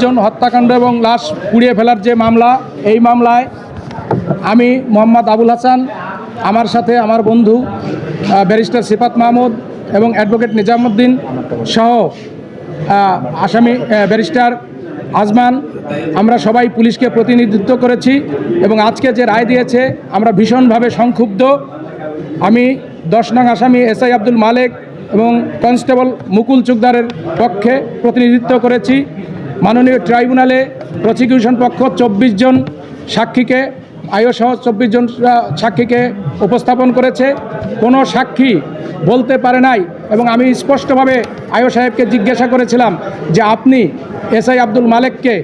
জন হত্যাকাণ্ড এবং লাশ পুড়িয়ে ফেলার যে মামলা, এই মামলায় আমি মোহাম্মদ আবুল হাসান, আমার সাথে আমার বন্ধু ব্যারিস্টার সিফাত মাহমুদ এবং অ্যাডভোকেট নিজামুদ্দিন সহ আসামি ব্যারিস্টার আজমান, আমরা সবাই পুলিশকে প্রতিনিধিত্ব করেছি এবং আজকে যে রায় দিয়েছে আমরা ভীষণভাবে সংক্ষুব্ধ। আমি 10 নং আসামি এসআই আব্দুল মালেক এবং কনস্টেবল মুকুল চুকদারের পক্ষে প্রতিনিধিত্ব করেছি। মাননীয় ট্রাইব্যুনালে প্রসিকিউশন পক্ষ 24 জন সাক্ষীকে, আয়সহ 24 জন সাক্ষীকে উপস্থাপন করেছে। কোনো সাক্ষী বলতে পারে নাই এবং আমি স্পষ্টভাবে আয়ো সাহেবকে জিজ্ঞাসা করেছিলাম যে আপনি এসআই আব্দুল মালেককে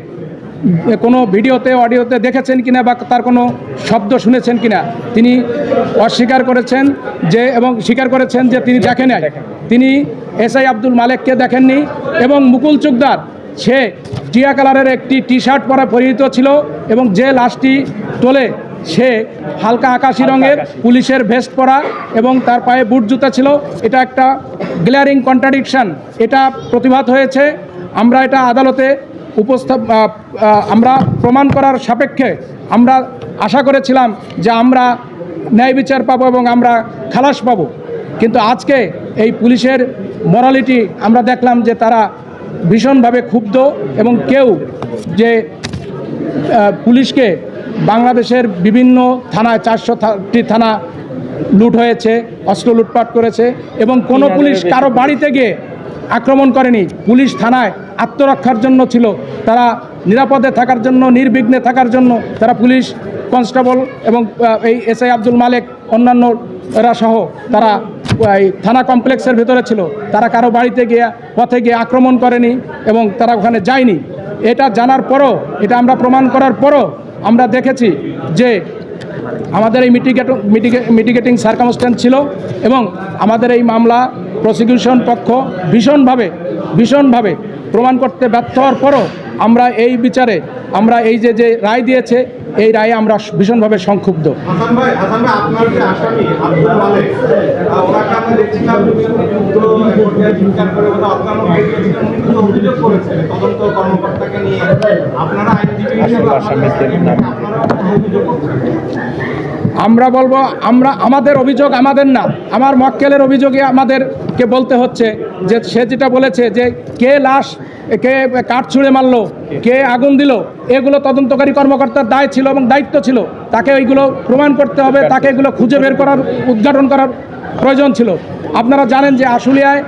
কোনো ভিডিওতে অডিওতে দেখেছেন কিনা বা তার কোনো শব্দ শুনেছেন কিনা। তিনি অস্বীকার করেছেন এবং স্বীকার করেছেন যে তিনি দেখেন নাই, তিনি এসআই আব্দুল মালেককে দেখেননি। এবং মুকুল চুকদার, সে টিয়া কালারের একটি টি শার্ট পরিহিত ছিল এবং যে লাশটি তোলে সে হালকা আকাশি রঙের পুলিশের ভেস্ট পরা এবং তার পায়ে বুট জুতা ছিল। এটা একটা গ্লেয়ারিং কন্ট্রাডিকশন, এটা প্রতিবাদ হয়েছে। আমরা এটা আদালতে আমরা প্রমাণ করার সাপেক্ষে আমরা আশা করেছিলাম যে আমরা ন্যায় বিচার পাবো এবং আমরা খালাস পাবো, কিন্তু আজকে এই পুলিশের মরালিটি আমরা দেখলাম যে তারা ভীষণভাবে ক্ষুব্ধ এবং কেউ যে পুলিশকে বাংলাদেশের বিভিন্ন থানায় 400টি থানা লুট হয়েছে, অস্ত্র লুটপাট করেছে এবং কোনো পুলিশ কারো বাড়িতে গিয়ে আক্রমণ করেনি। পুলিশ থানায় আত্মরক্ষার জন্য ছিল, তারা নিরাপদে থাকার জন্য, নির্বিঘ্নে থাকার জন্য তারা পুলিশ কনস্টেবল এবং এই এসআই আব্দুল মালেক অন্যান্যরা সহ তারা এই থানা কমপ্লেক্সের ভেতরে ছিল। তারা কারো বাড়িতে গিয়ে পথে গিয়ে আক্রমণ করেনি এবং তারা ওখানে যায়নি। এটা জানার পরও, এটা আমরা প্রমাণ করার পরও আমরা দেখেছি যে আমাদের এই মিটিগেটিং সার্কামস্ট্যান্স ছিল এবং আমাদের এই মামলা প্রসিকিউশন পক্ষ ভীষণভাবে প্রমাণ করতে ব্যর্থ হওয়ার পরও আমরা এই বিচারে আমরা এই যে রায় দিয়েছে এই রায়ে আমরা ভীষণভাবে সংক্ষুব্ধ। আমরা বলবো আমাদের অভিযোগ আমাদের না, আমার মক্কেলের অভিযোগে আমাদেরকে বলতে হচ্ছে যে সে যেটা বলেছে যে কে লাশ, কে কাঠ ছুঁড়ে মারলো, কে আগুন দিল, এগুলো তদন্তকারী কর্মকর্তার দায় ছিল এবং দায়িত্ব ছিল। তাকে ওইগুলো প্রমাণ করতে হবে, তাকে এগুলো খুঁজে বের করার, উদ্ঘাটন করার প্রয়োজন ছিল। আপনারা জানেন যে আশুলিয়ায়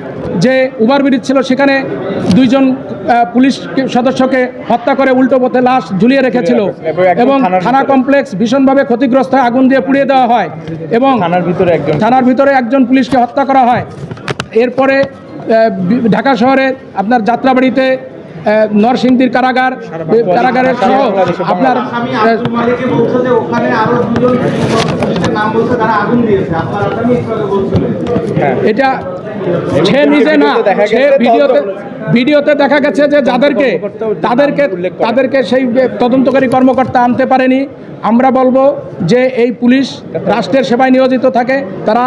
যে ওভারব্রিজ ছিল সেখানে 2 জন পুলিশ সদস্যকে হত্যা করে উল্টো পথে লাশ ঝুলিয়ে রেখেছিল এবং থানা কমপ্লেক্স ভীষণভাবে ক্ষতিগ্রস্ত হয়, আগুন দিয়ে পুড়িয়ে দেওয়া হয় এবং থানার ভিতরে একজন পুলিশকে হত্যা করা হয়। এরপরে ঢাকা শহরের আপনার যাত্রাবাড়িতে নরসিংদীর কারাগারের সহ আপনার এটা সে নিজে না, সে ভিডিওতে দেখা গেছে যে তাদেরকে সেই তদন্তকারী কর্মকর্তা আনতে পারেনি। আমরা বলবো যে এই পুলিশ রাষ্ট্রের সেবায় নিয়োজিত থাকে, তারা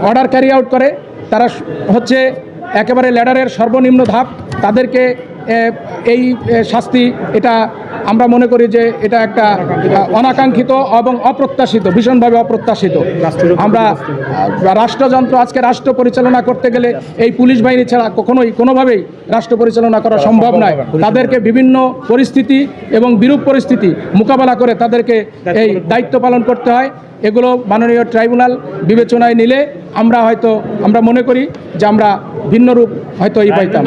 অর্ডার ক্যারি আউট করে, তারা হচ্ছে একেবারে ল্যাডারের সর্বনিম্ন ধাপ। তাদেরকে এই শাস্তি, এটা আমরা মনে করি যে এটা একটা অনাকাঙ্ক্ষিত এবং অপ্রত্যাশিত, ভীষণভাবে অপ্রত্যাশিত। আমরা রাষ্ট্রযন্ত্র, আজকে রাষ্ট্র পরিচালনা করতে গেলে এই পুলিশ বাহিনী ছাড়া কোনোভাবেই রাষ্ট্র পরিচালনা করা সম্ভব নয়। তাদেরকে বিভিন্ন পরিস্থিতি এবং বিরূপ পরিস্থিতি মোকাবেলা করে তাদেরকে এই দায়িত্ব পালন করতে হয়। এগুলো মাননীয় ট্রাইব্যুনাল বিবেচনায় নিলে আমরা মনে করি যে আমরা ভিন্ন রূপ হয়তো পাইতাম।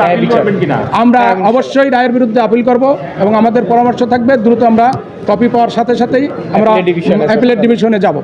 আমরা অবশ্যই রায়ের বিরুদ্ধে আপিল করব এবং আমাদের পরামর্শ থাকবে দ্রুত আমরা কপি পাওয়ার সাথে সাথেই আমরা অ্যাপিলেট ডিভিশনে যাব।